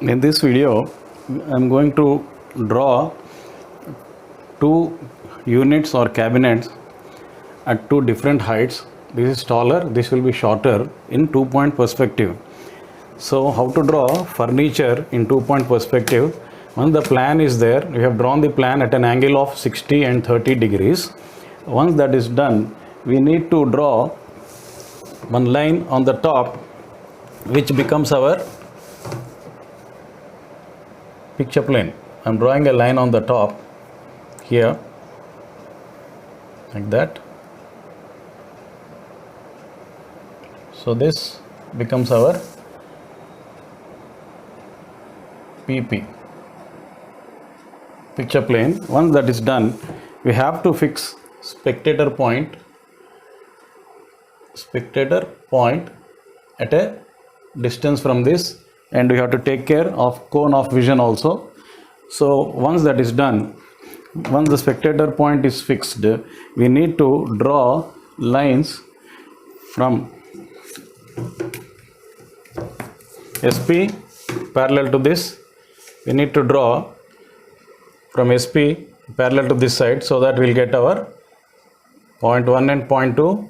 In this video, I'm going to draw two units or cabinets at two different heights. This is taller, this will be shorter in 2-point perspective. So how to draw furniture in 2-point perspective? Once the plan is there, we have drawn the plan at an angle of 60 and 30 degrees. Once that is done, we need to draw one line on the top which becomes our picture plane. I'm drawing a line on the top here like that. So this becomes our PP, picture plane. Once that is done, we have to fix spectator point at a distance from this, and we have to take care of cone of vision also. So once that is done, once the spectator point is fixed, we need to draw lines from SP parallel to this. We need to draw from SP parallel to this side, so that we'll get our point 1 and point 2.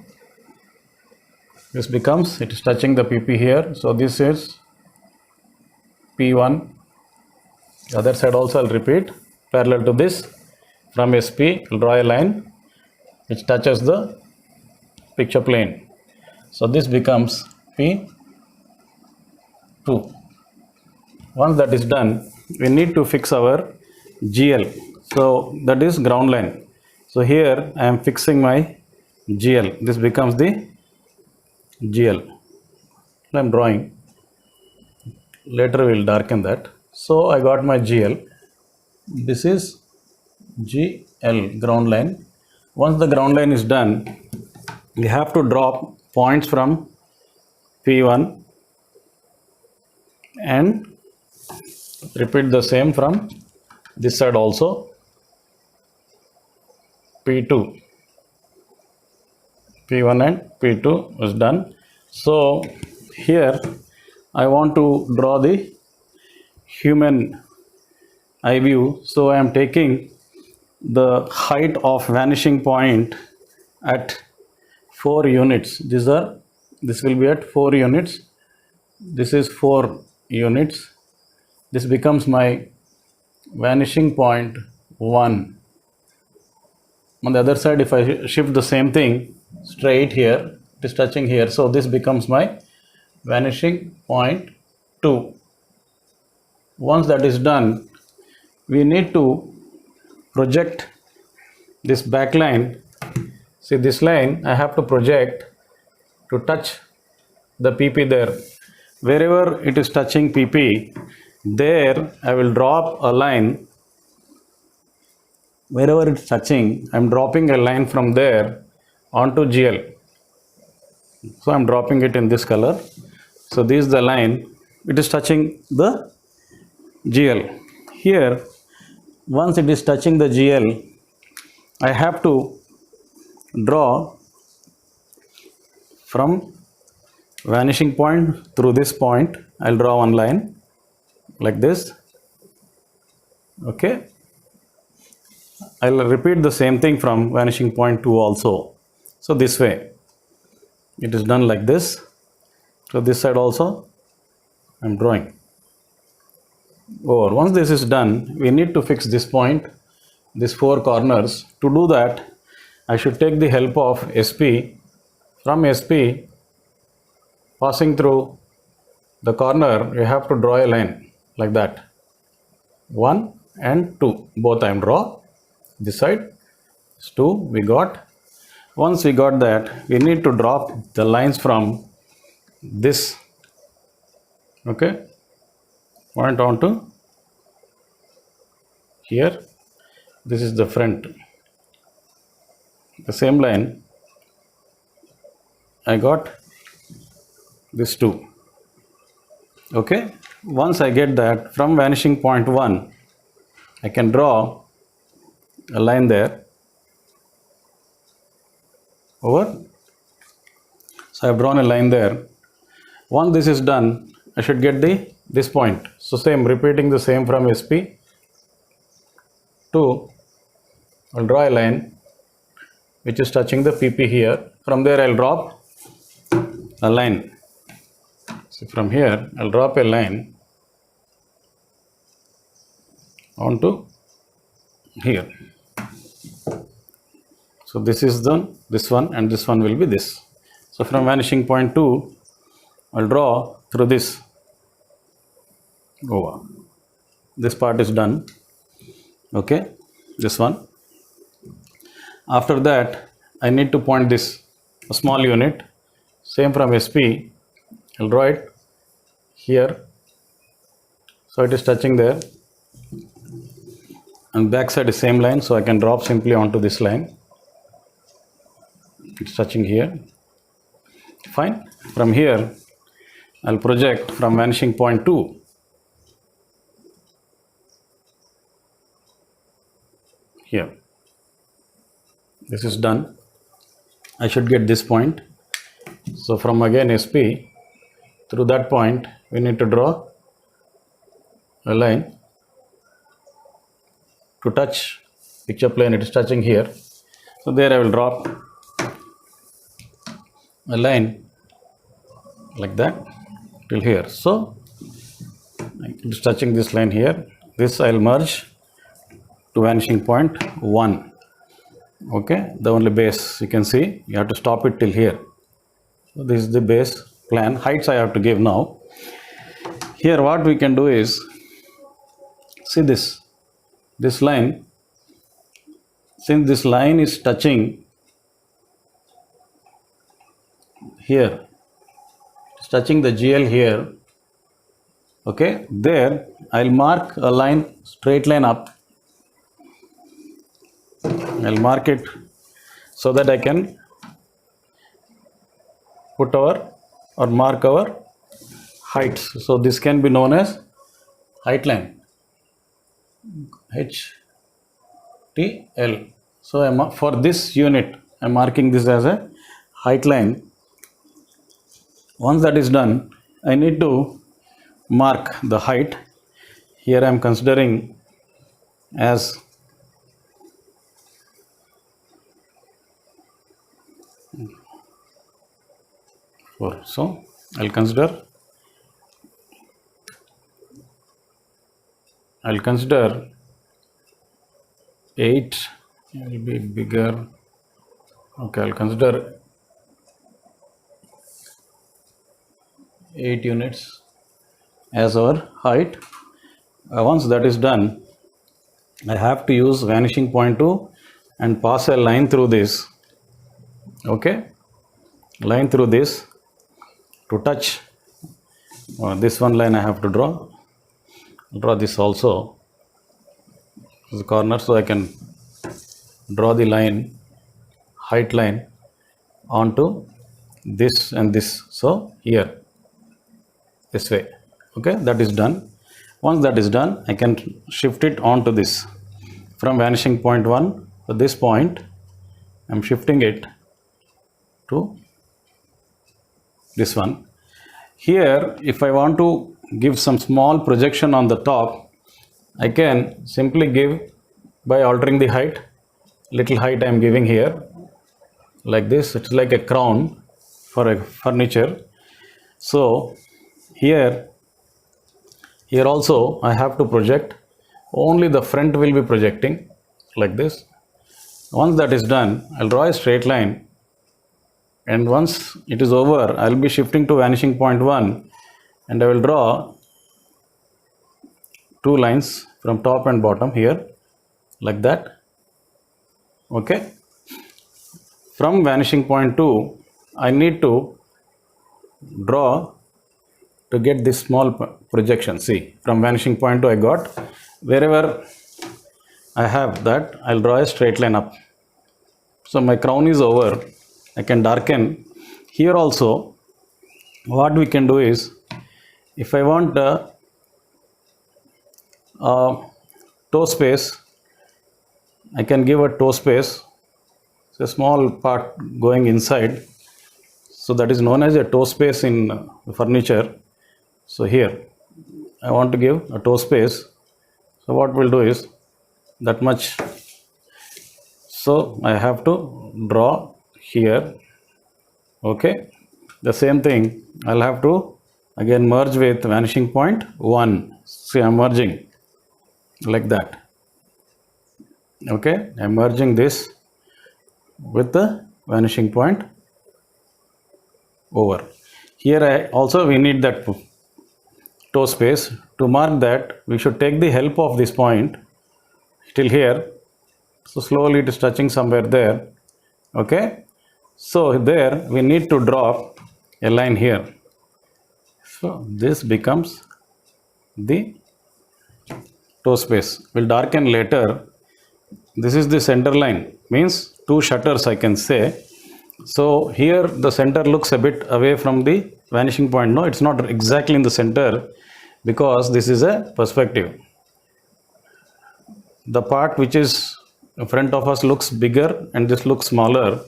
This becomes, it is touching the PP here, so this is P1. The other side also I'll repeat, parallel to this. From SP, I'll draw a line which touches the picture plane. So this becomes P2. Once that is done, we need to fix our GL. So that is ground line. So here I am fixing my GL. This becomes the GL. I am drawing. Later we will darken that. So I got my GL. This is GL, ground line. Once the ground line is done, we have to drop points from P1 and repeat the same from this side also. P2, P1 and P2 is done. So here I want to draw the human eye view. So I am taking the height of vanishing point at 4 units. This will be at 4 units. This is 4 units. This becomes my vanishing point 1. On the other side, if I shift the same thing straight here, it is touching here. So this becomes my vanishing point 2. Once that is done, we need to project this back line. See, this line I have to project to touch the PP there. Wherever it is touching PP, there I will drop a line. Wherever it's touching, I'm dropping a line from there onto GL. So I'm dropping it in this color. So this is the line. It is touching the GL. Here, once it is touching the GL, I have to draw from vanishing point through this point. I'll draw one line like this. Okay. I'll repeat the same thing from vanishing point 2 also. So this way it is done like this. So this side also I'm drawing over. Once this is done, we need to fix this point, these 4 corners. To do that, I should take the help of SP. From SP, passing through the corner, you have to draw a line like that. 1 and 2, both I am draw. This side is 2 we got. Once we got that, we need to drop the lines from this, okay, point onto here. This is the front. The same line I got this 2. Okay. Once I get that, from vanishing point 1, I can draw a line there over. So I have drawn a line there. Once this is done, I should get the this point. So same, repeating the same from SP to, I'll draw a line which is touching the PP here. From there I'll drop a line. So from here I'll drop a line onto here. So this is this one, and this one will be this. So from vanishing point 2, I'll draw through this over. This part is done. Okay, this one. After that, I need to point this a small unit. Same from SP, I'll draw it here. So it is touching there. And back side is same line, so I can drop simply onto this line. It's touching here. Fine. From here, I'll project from vanishing point 2. Here. This is done. I should get this point. So from again SP, through that point, we need to draw a line to touch picture plane. It is touching here. So there I will drop a line like that till here. So it is touching this line here. This I will merge to vanishing point 1. Okay, the only base you can see, you have to stop it till here. So this is the base plan. Heights I have to give now. Here what we can do is, see this line. Since this line is touching here, it's touching the GL here. Okay, there I'll mark a line, straight line up. I'll mark it so that I can put our or mark our heights. So this can be known as height line, HTL. So for this unit, I'm marking this as a height line. Once that is done, I need to mark the height. Here I am considering as so I'll consider 8. It will be bigger. Okay, I'll consider 8 units as our height. Once that is done, I have to use vanishing point 2 and pass a line through this. Okay, line through this to touch this one line. I have to draw this also as a corner, so I can draw the line, height line onto this and this. So here, this way. Okay, that is done. Once that is done, I can shift it onto this. From vanishing point 1 to this point, I'm shifting it to this one. Here, if I want to give some small projection on the top, I can simply give by altering the height. Little height I am giving here like this. It's like a crown for a furniture. So here also I have to project. Only the front will be projecting like this. Once that is done, I'll draw a straight line, and once it is over, I'll be shifting to vanishing point 1, and I will draw 2 lines from top and bottom here like that. Okay, from vanishing point 2, I need to draw to get this small projection. See, from vanishing point 2 I got. Wherever I have that, I'll draw a straight line up. So my crown is over. I can darken. Here also, what we can do is, if I want toe space, I can give a toe space. It's a small part going inside. So that is known as a toe space in furniture. So here, I want to give a toe space. So what we'll do is that much. So I have to draw here. Okay. The same thing I'll have to again merge with vanishing point 1. See, I'm merging like that. Okay. I'm merging this with the vanishing point over. Here we need that toe space. To mark that, we should take the help of this point till here. So slowly it is touching somewhere there. Okay. So there we need to drop a line here. So this becomes the toe space. We'll darken later. This is the center line, means two shutters I can say. So here the center looks a bit away from the vanishing point. No, it's not exactly in the center because this is a perspective. The part which is in front of us looks bigger and this looks smaller.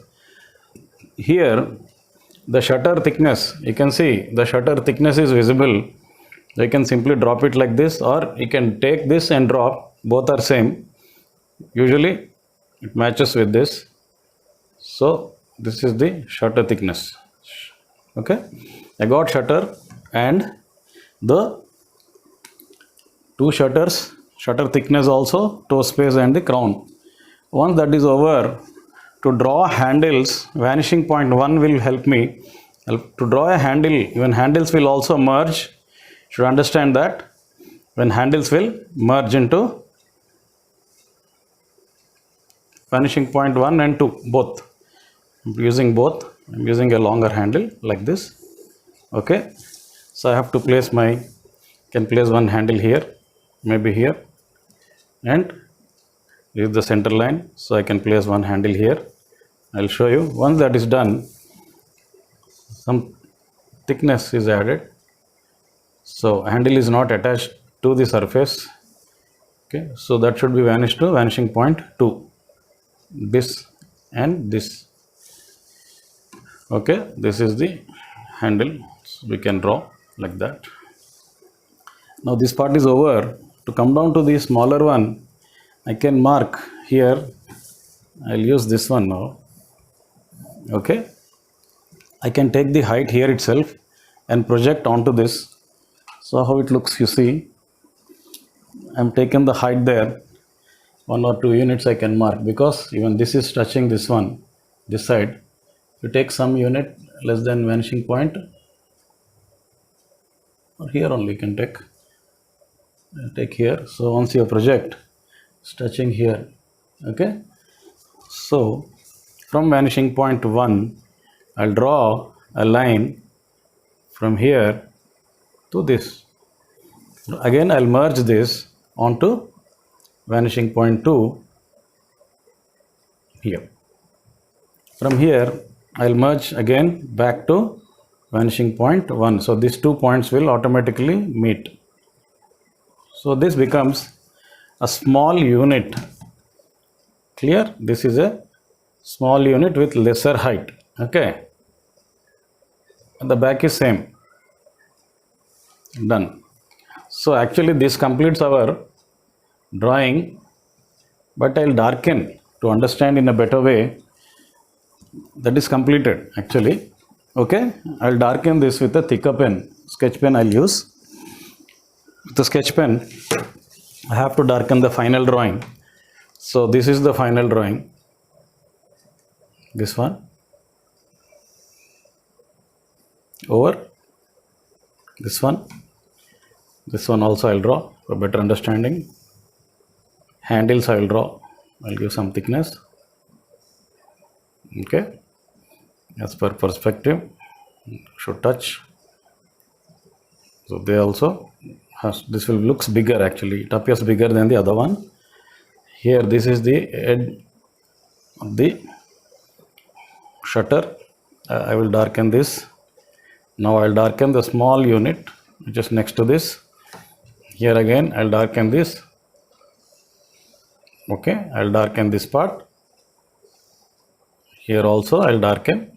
Here the shutter thickness, you can see the shutter thickness is visible. You can simply drop it like this, or you can take this and drop. Both are same. Usually it matches with this. So this is the shutter thickness. Okay, I got shutter and the two shutters, shutter thickness also, toe space and the crown. Once that is over, to draw handles, vanishing point 1 will help me. To draw a handle, even handles will also merge. You should understand that when handles will merge into vanishing point 1 and 2, both. I'm using both. I'm using a longer handle like this. Okay. So I have to place can place one handle here, maybe here, and use the center line. So I can place one handle here. I'll show you. Once that is done, some thickness is added. So handle is not attached to the surface. Okay. So that should be vanished to vanishing point 2. This and this. Okay, this is the handle. So we can draw like that. Now this part is over. To come down to the smaller one, I can mark here. I'll use this one now. Okay, I can take the height here itself and project onto this. So how it looks, you see, I'm taking the height there. 1 or 2 units I can mark, because even this is touching this one, this side. You take some unit less than vanishing point, or here only you can take here. So once you project, it's touching here. Okay. So from vanishing point 1, I'll draw a line from here to this. Again I'll merge this onto vanishing point 2 here. From here I'll merge again back to vanishing point 1. So these 2 points will automatically meet. So this becomes a small unit. Clear? This is a small unit with lesser height. Okay. And the back is same. Done. So actually this completes our drawing, but I'll darken to understand in a better way. That is completed actually. Okay, I'll darken this with a thicker pen, sketch pen I'll use. With the sketch pen, I have to darken the final drawing. So this is the final drawing. This one. Over. This one. This one also I'll draw for better understanding. Handles I will draw. I'll give some thickness. Okay. As per perspective, should touch. So they also this will looks bigger actually. It appears bigger than the other one. Here this is the head of the shutter. I will darken this. Now I'll darken the small unit which is next to this. Here again I'll darken this. Okay, I'll darken this part. Here also I'll darken.